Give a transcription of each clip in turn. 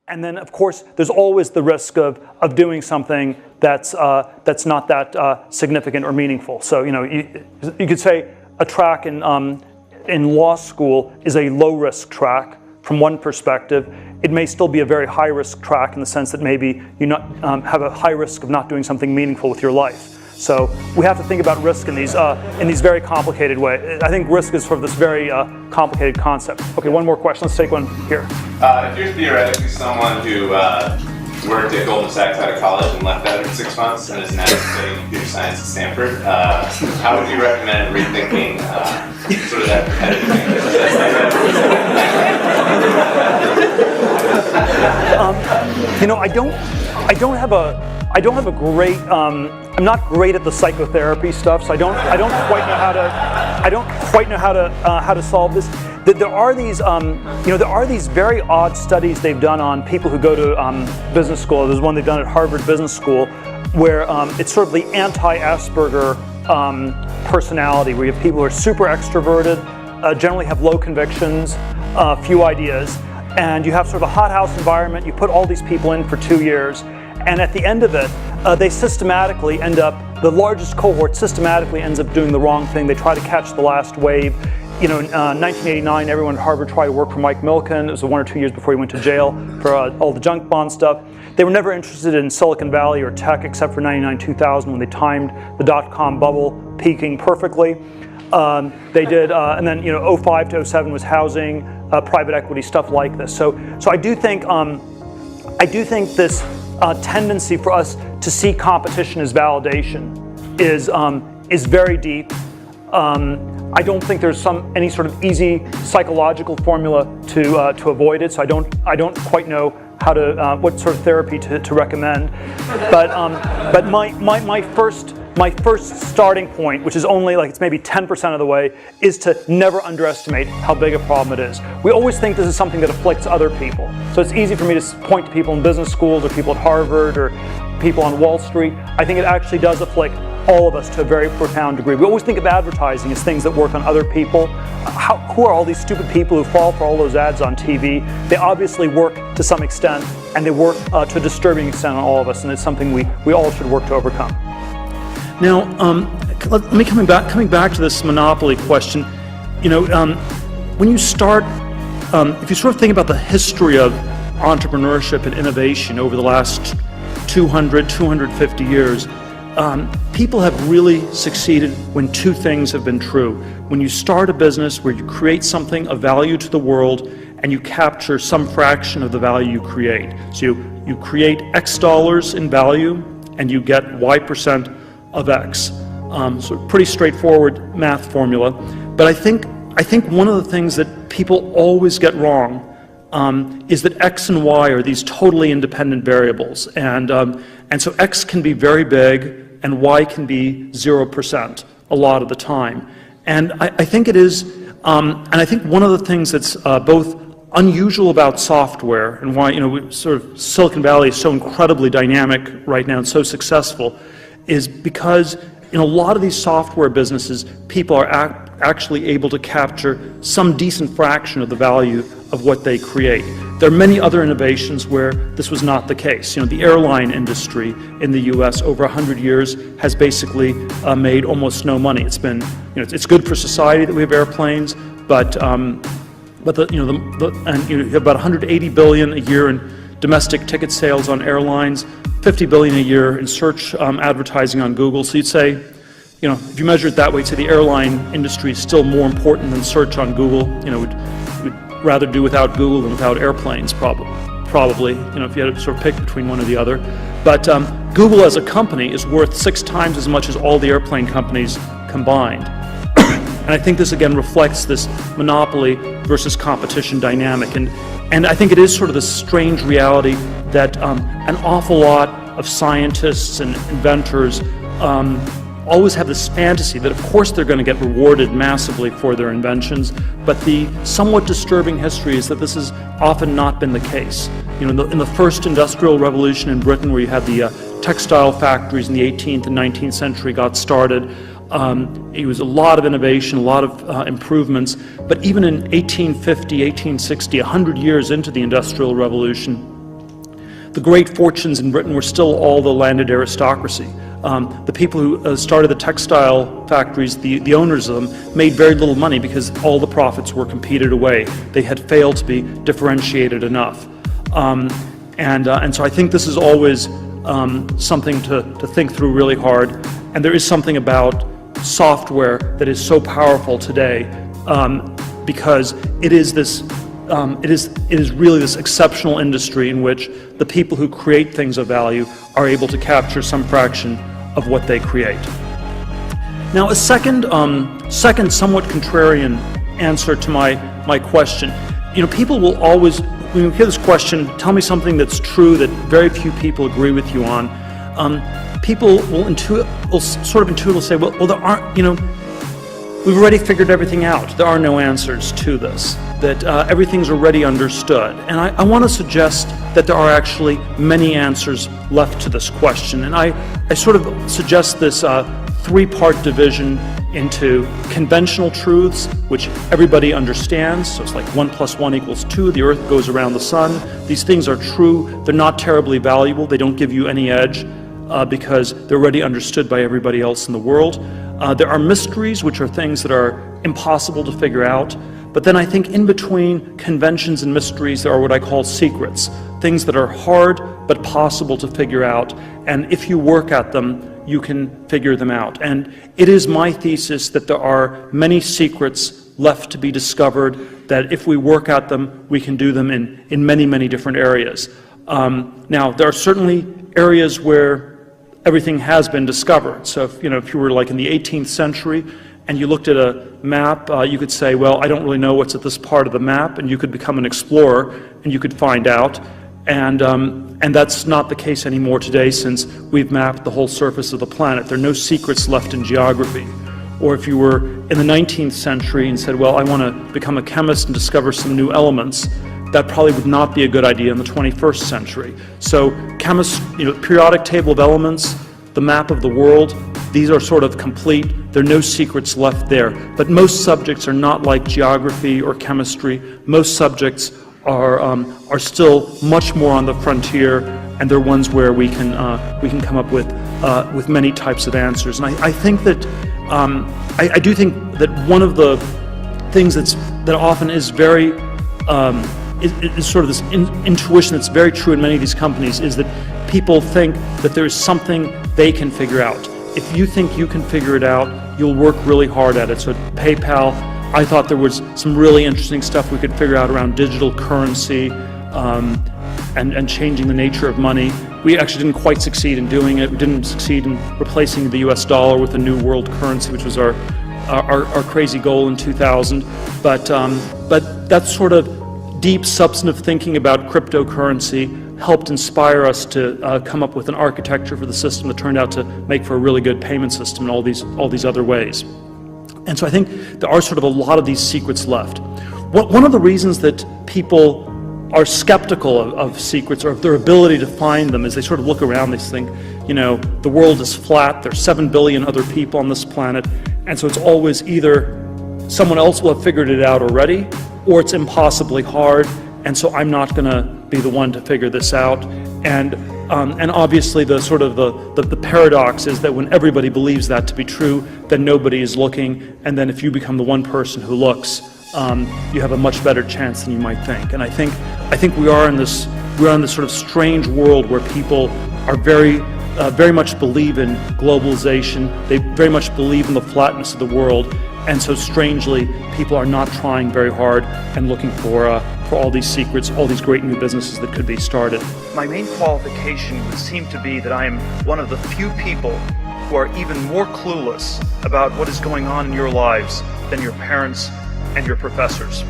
And then, of course, there's always the risk of doing something that's not that significant or meaningful. So, you could say a track in law school is a low-risk track from one perspective. It may still be a very high-risk track in the sense that maybe you have a high risk of not doing something meaningful with your life. So we have to think about risk in these very complicated ways. I think risk is sort of this very complicated concept. Okay, one more question. Let's take one here. If you're theoretically someone who worked at Goldman Sachs out of college and left after 6 months and is now studying computer science at Stanford, how would you recommend rethinking sort of that competitive I don't have a great. I'm not great at the psychotherapy stuff, so I don't quite know how to solve this. There are these very odd studies they've done on people who go to business school. There's one they've done at Harvard Business School, where it's sort of the anti-Asperger personality, where you have people who are super extroverted, generally have low convictions, few ideas, and you have sort of a hothouse environment. You put all these people in for 2 years, and at the end of it, they systematically end up, the largest cohort systematically ends up doing the wrong thing. They try to catch the last wave. In 1989, everyone at Harvard tried to work for Mike Milken. It was 1 or 2 years before he went to jail for all the junk bond stuff. They were never interested in Silicon Valley or tech except for 99-2000 when they timed the dot-com bubble peaking perfectly. They did, and then 05 to 07 was housing, private equity, stuff like this. So I do think this tendency for us to see competition as validation is very deep. I don't think there's any sort of easy psychological formula to avoid it. So I don't quite know how to what sort of therapy to recommend. But my first starting point, which is only it's maybe 10% of the way, is to never underestimate how big a problem it is. We always think this is something that afflicts other people. So it's easy for me to point to people in business schools or people at Harvard or people on Wall Street. I think it actually does afflict all of us to a very profound degree. We always think of advertising as things that work on other people. Who are all these stupid people who fall for all those ads on TV? They obviously work to some extent, and they work to a disturbing extent on all of us, and it's something we all should work to overcome. Now, let me coming back to this monopoly question. When you start, if you sort of think about the history of entrepreneurship and innovation over the last 250 years, people have really succeeded when two things have been true. When you start a business where you create something of value to the world and you capture some fraction of the value you create. So you create X dollars in value and you get Y% of X. So pretty straightforward math formula. But I think one of the things that people always get wrong is that X and Y are these totally independent variables. And so X can be very big and Y can be 0% a lot of the time. And I think it is, and I think one of the things that's both unusual about software and why sort of Silicon Valley is so incredibly dynamic right now and so successful is because in a lot of these software businesses, people are actually able to capture some decent fraction of the value of what they create. There are many other innovations where this was not the case. The airline industry in the U.S. over 100 years has basically made almost no money. It's been, it's good for society that we have airplanes, but you have about 180 billion a year in domestic ticket sales on airlines, 50 billion a year in search advertising on Google. So you'd say, if you measure it that way, say the airline industry is still more important than search on Google. We'd rather do without Google than without airplanes, probably. If you had to sort of pick between one or the other. But Google as a company is worth 6 times as much as all the airplane companies combined. And I think this again reflects this monopoly versus competition dynamic. And I think it is sort of this strange reality that an awful lot of scientists and inventors always have this fantasy that of course they're going to get rewarded massively for their inventions, but the somewhat disturbing history is that this has often not been the case. In the first industrial revolution in Britain, where you had the textile factories in the 18th and 19th century got started, it was a lot of innovation, a lot of improvements, but even in 1850, 1860, 100 years into the Industrial Revolution, the great fortunes in Britain were still all the landed aristocracy. The people who started the textile factories, the owners of them, made very little money because all the profits were competed away. They had failed to be differentiated enough. And so I think this is always something to think through really hard. And there is something about software that is so powerful today because it is really this exceptional industry in which the people who create things of value are able to capture some fraction of what they create. Now, a second somewhat contrarian answer to my question. People will always, when you hear this question, tell me something that's true that very few people agree with you on. People will sort of intuitively say, well, there aren't, we've already figured everything out. There are no answers to this, that everything's already understood. And I want to suggest that there are actually many answers left to this question. And I sort of suggest this three-part division into conventional truths, which everybody understands. So it's like 1 + 1 = 2. The Earth goes around the sun. These things are true. They're not terribly valuable. They don't give you any edge because they're already understood by everybody else in the world. There are mysteries, which are things that are impossible to figure out. But then I think in between conventions and mysteries, there are what I call secrets, things that are hard but possible to figure out. And if you work at them, you can figure them out. And it is my thesis that there are many secrets left to be discovered, that if we work at them, we can do them in many, many different areas. Now, there are certainly areas where everything has been discovered. So if you were like in the 18th century and you looked at a map, you could say, well, I don't really know what's at this part of the map, and you could become an explorer and you could find out. And that's not the case anymore today, since we've mapped the whole surface of the planet. There are no secrets left in geography. Or if you were in the 19th century and said, well, I want to become a chemist and discover some new elements, that probably would not be a good idea in the 21st century. So periodic table of elements, the map of the world, these are sort of complete. There are no secrets left there. But most subjects are not like geography or chemistry. Most subjects are still much more on the frontier, and they're ones where we can come up with many types of answers. And I think that I do think that one of the things that often is very is sort of this intuition that's very true in many of these companies, is that people think that there is something they can figure out. If you think you can figure it out, you'll work really hard at it. So at PayPal, I thought there was some really interesting stuff we could figure out around digital currency and changing the nature of money. We actually didn't quite succeed in doing it. We didn't succeed in replacing the US dollar with a new world currency, which was our crazy goal in 2000. But that sort of deep substantive thinking about cryptocurrency helped inspire us to come up with an architecture for the system that turned out to make for a really good payment system in all these other ways. And so I think there are sort of a lot of these secrets left. One of the reasons that people are skeptical of secrets or of their ability to find them is they sort of look around, they think, the world is flat, there's 7 billion other people on this planet, and so it's always either someone else will have figured it out already, or it's impossibly hard, and so I'm not going to be the one to figure this out. And obviously the sort of the paradox is that when everybody believes that to be true, then nobody is looking, and then if you become the one person who looks, you have a much better chance than you might think. And I think we're in this sort of strange world where people are very much believe in globalization. They very much believe in the flatness of the world, and so strangely, people are not trying very hard and looking for all these secrets, all these great new businesses that could be started. My main qualification would seem to be that I am one of the few people who are even more clueless about what is going on in your lives than your parents and your professors.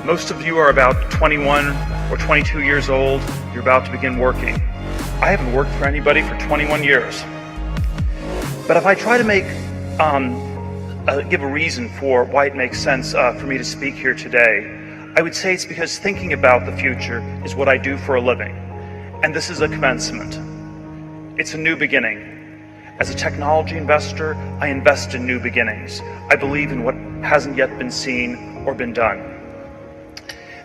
Most of you are about 21 or 22 years old. You're about to begin working. I haven't worked for anybody for 21 years. But if I try to give a reason for why it makes sense for me to speak here today, I would say it's because thinking about the future is what I do for a living. And this is a commencement. It's a new beginning. As a technology investor, I invest in new beginnings. I believe in what hasn't yet been seen or been done.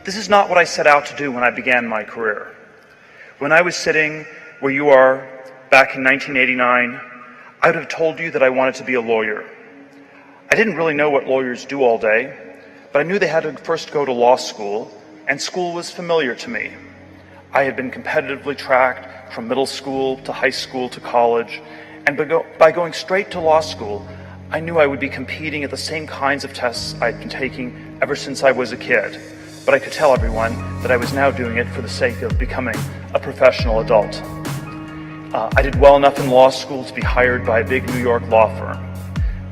This is not what I set out to do when I began my career. when I was sitting where you are back in 1989, I would have told you that I wanted to be a lawyer. I didn't really know what lawyers do all day, but I knew they had to first go to law school, and school was familiar to me. I had been competitively tracked from middle school to high school to college, and by going straight to law school, I knew I would be competing at the same kinds of tests I'd been taking ever since I was a kid. But I could tell everyone that I was now doing it for the sake of becoming a professional adult. I did well enough in law school to be hired by a big New York law firm.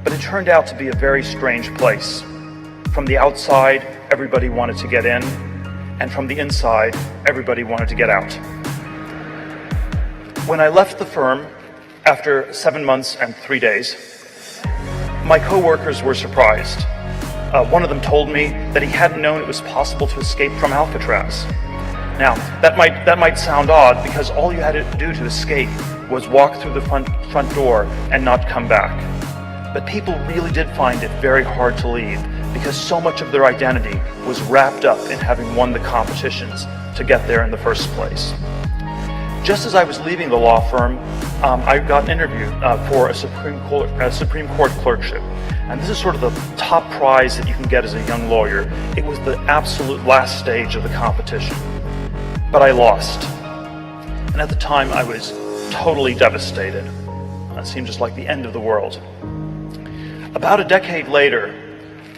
But it turned out to be a very strange place. From the outside, everybody wanted to get in, and from the inside, everybody wanted to get out. When I left the firm, after 7 months and 3 days, my coworkers were surprised. One of them told me that he hadn't known it was possible to escape from Alcatraz. Now, that might sound odd because all you had to do to escape was walk through the front door and not come back. But people really did find it very hard to leave because so much of their identity was wrapped up in having won the competitions to get there in the first place. Just as I was leaving the law firm, I got an interview for a Supreme Court clerkship. And this is sort of the top prize that you can get as a young lawyer. It was the absolute last stage of the competition. But I lost. And at the time, I was totally devastated. It seemed just like the end of the world. About a decade later,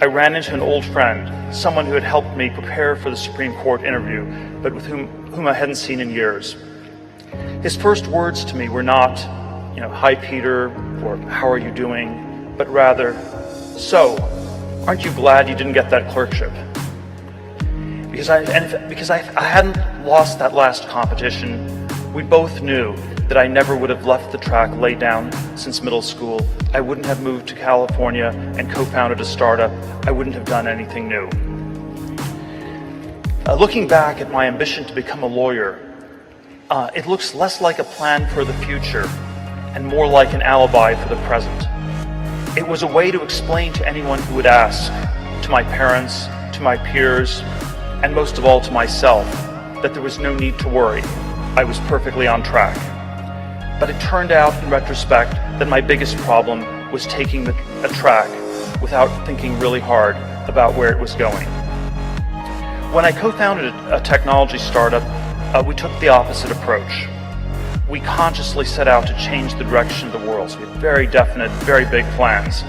I ran into an old friend, someone who had helped me prepare for the Supreme Court interview, but with whom I hadn't seen in years. His first words to me were not, "Hi, Peter," or "How are you doing?" but rather, "So, aren't you glad you didn't get that clerkship?" Because I hadn't lost that last competition, we both knew that I never would have left the track laid down since middle school. I wouldn't have moved to California and co-founded a startup. I wouldn't have done anything new. Looking back at my ambition to become a lawyer, it looks less like a plan for the future and more like an alibi for the present. It was a way to explain to anyone who would ask, to my parents, to my peers, and most of all to myself, that there was no need to worry. I was perfectly on track. But it turned out, in retrospect, that my biggest problem was taking a track without thinking really hard about where it was going. When I co-founded a technology startup, we took the opposite approach. We consciously set out to change the direction of the world. So we had very definite, very big plans.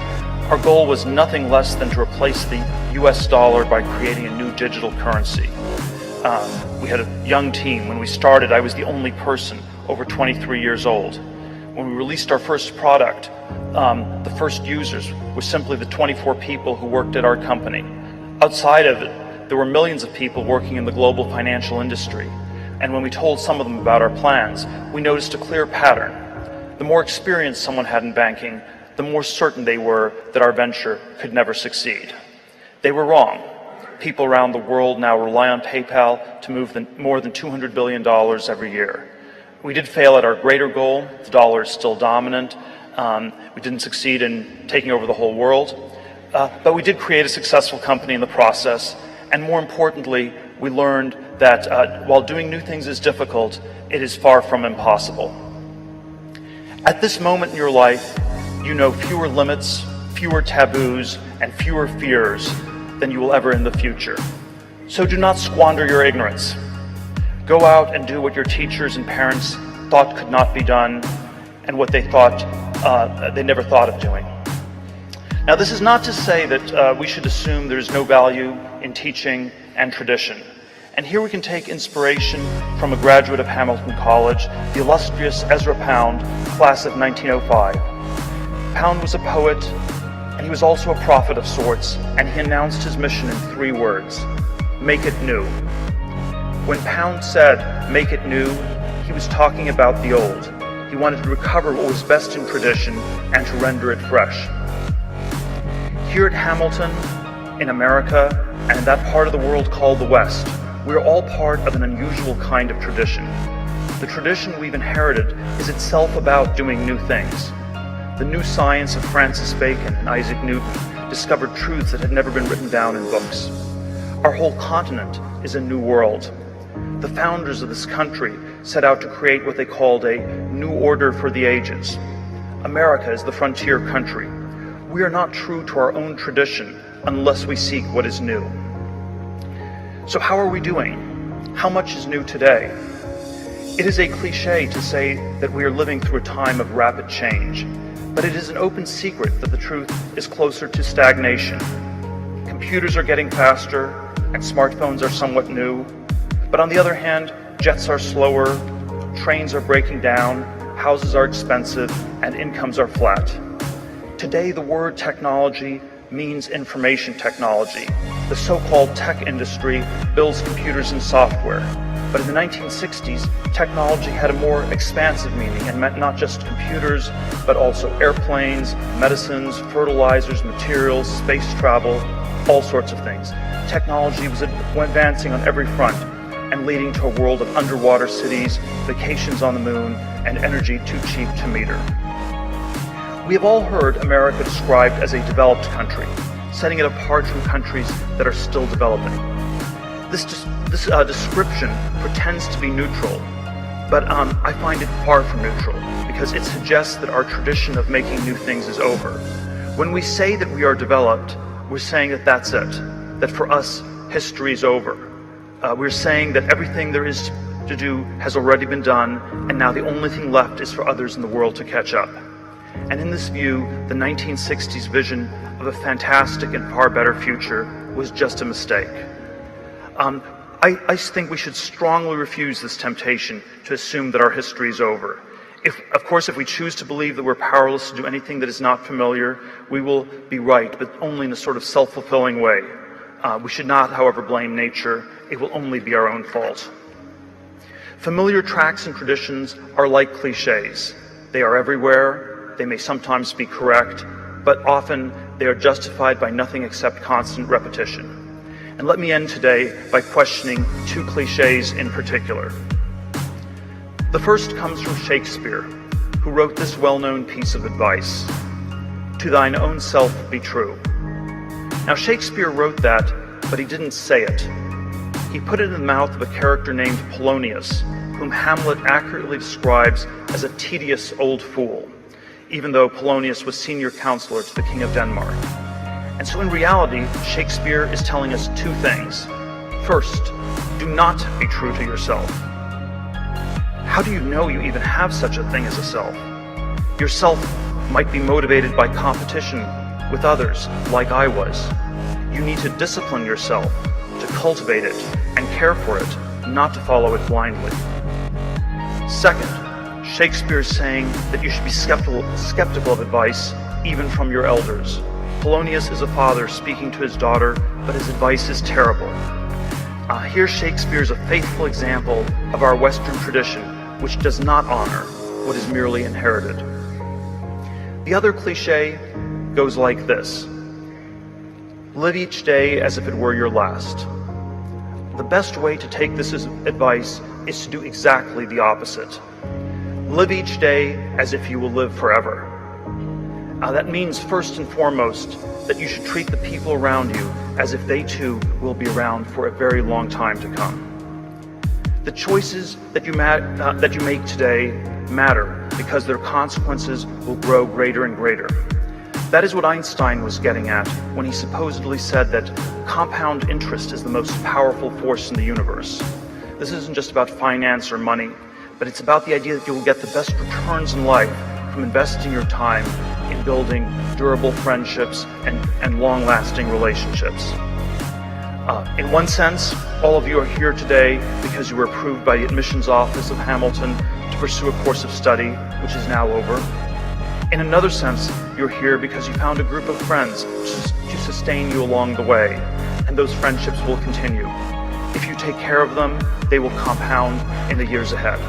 Our goal was nothing less than to replace the US dollar by creating a new digital currency. We had a young team. When we started, I was the only person over 23 years old. When we released our first product, the first users were simply the 24 people who worked at our company. Outside of it, there were millions of people working in the global financial industry. And when we told some of them about our plans, we noticed a clear pattern. The more experience someone had in banking, the more certain they were that our venture could never succeed. They were wrong. People around the world now rely on PayPal to move more than $200 billion every year. We did fail at our greater goal. The dollar is still dominant. We didn't succeed in taking over the whole world. But we did create a successful company in the process. And more importantly, we learned that while doing new things is difficult, it is far from impossible. At this moment in your life, you know fewer limits, fewer taboos, and fewer fears than you will ever in the future. So do not squander your ignorance. Go out and do what your teachers and parents thought could not be done, and what they thought they never thought of doing. Now, this is not to say that we should assume there is no value in teaching and tradition. And here we can take inspiration from a graduate of Hamilton College, the illustrious Ezra Pound, class of 1905. Pound was a poet, and he was also a prophet of sorts, and he announced his mission in 3 words: make it new. When Pound said, make it new, he was talking about the old. He wanted to recover what was best in tradition and to render it fresh. Here at Hamilton, in America, and in that part of the world called the West, we are all part of an unusual kind of tradition. The tradition we've inherited is itself about doing new things. The new science of Francis Bacon and Isaac Newton discovered truths that had never been written down in books. Our whole continent is a new world. The founders of this country set out to create what they called a new order for the ages. America is the frontier country. We are not true to our own tradition unless we seek what is new. So how are we doing? How much is new today? It is a cliche to say that we are living through a time of rapid change, but it is an open secret that the truth is closer to stagnation. Computers are getting faster, and smartphones are somewhat new, but on the other hand, jets are slower, trains are breaking down, houses are expensive, and incomes are flat. Today, the word technology means information technology. The so-called tech industry builds computers and software. But in the 1960s, technology had a more expansive meaning and meant not just computers, but also airplanes, medicines, fertilizers, materials, space travel, all sorts of things. Technology was advancing on every front and leading to a world of underwater cities, vacations on the moon, and energy too cheap to meter. We have all heard America described as a developed country, setting it apart from countries that are still developing. This description pretends to be neutral, but I find it far from neutral because it suggests that our tradition of making new things is over. When we say that we are developed, we're saying that that's it, that for us, history is over. We're saying that everything there is to do has already been done, and now the only thing left is for others in the world to catch up. And in this view, the 1960s vision of a fantastic and far better future was just a mistake. I think we should strongly refuse this temptation to assume that our history is over. Of course, if we choose to believe that we're powerless to do anything that is not familiar, we will be right, but only in a sort of self-fulfilling way. We should not, however, blame nature. It will only be our own fault. Familiar tracks and traditions are like cliches. They are everywhere. They may sometimes be correct, but often they are justified by nothing except constant repetition. And let me end today by questioning two cliches in particular. The first comes from Shakespeare, who wrote this well-known piece of advice: "To thine own self be true." Now, Shakespeare wrote that, but he didn't say it. He put it in the mouth of a character named Polonius, whom Hamlet accurately describes as a tedious old fool, even though Polonius was senior counselor to the King of Denmark. And so in reality, Shakespeare is telling us two things. First, do not be true to yourself. How do you know you even have such a thing as a self? Your self might be motivated by competition with others, like I was. You need to discipline yourself, to cultivate it and care for it, not to follow it blindly. Second, Shakespeare is saying that you should be skeptical of advice, even from your elders. Polonius is a father speaking to his daughter, but his advice is terrible. Here Shakespeare is a faithful example of our Western tradition, which does not honor what is merely inherited. The other cliche goes like this: live each day as if it were your last. The best way to take this as advice is to do exactly the opposite. Live each day as if you will live forever. That means first and foremost that you should treat the people around you as if they too will be around for a very long time to come. The choices that you make today matter because their consequences will grow greater and greater. That is what Einstein was getting at when he supposedly said that compound interest is the most powerful force in the universe. This isn't just about finance or money, but it's about the idea that you will get the best returns in life from investing your time in building durable friendships and long-lasting relationships. In one sense, all of you are here today because you were approved by the admissions office of Hamilton to pursue a course of study, which is now over. In another sense, you're here because you found a group of friends to sustain you along the way, and those friendships will continue. If you take care of them, they will compound in the years ahead.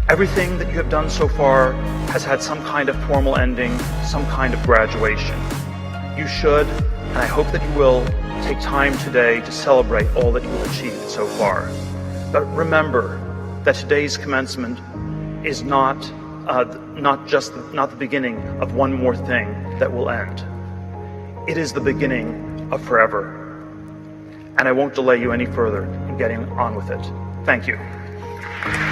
Everything that you have done so far has had some kind of formal ending, some kind of graduation. You should, and I hope that you will, take time today to celebrate all that you have achieved so far. But remember that today's commencement is not the beginning of one more thing that will end. It is the beginning of forever. And I won't delay you any further. and getting on with it. Thank you.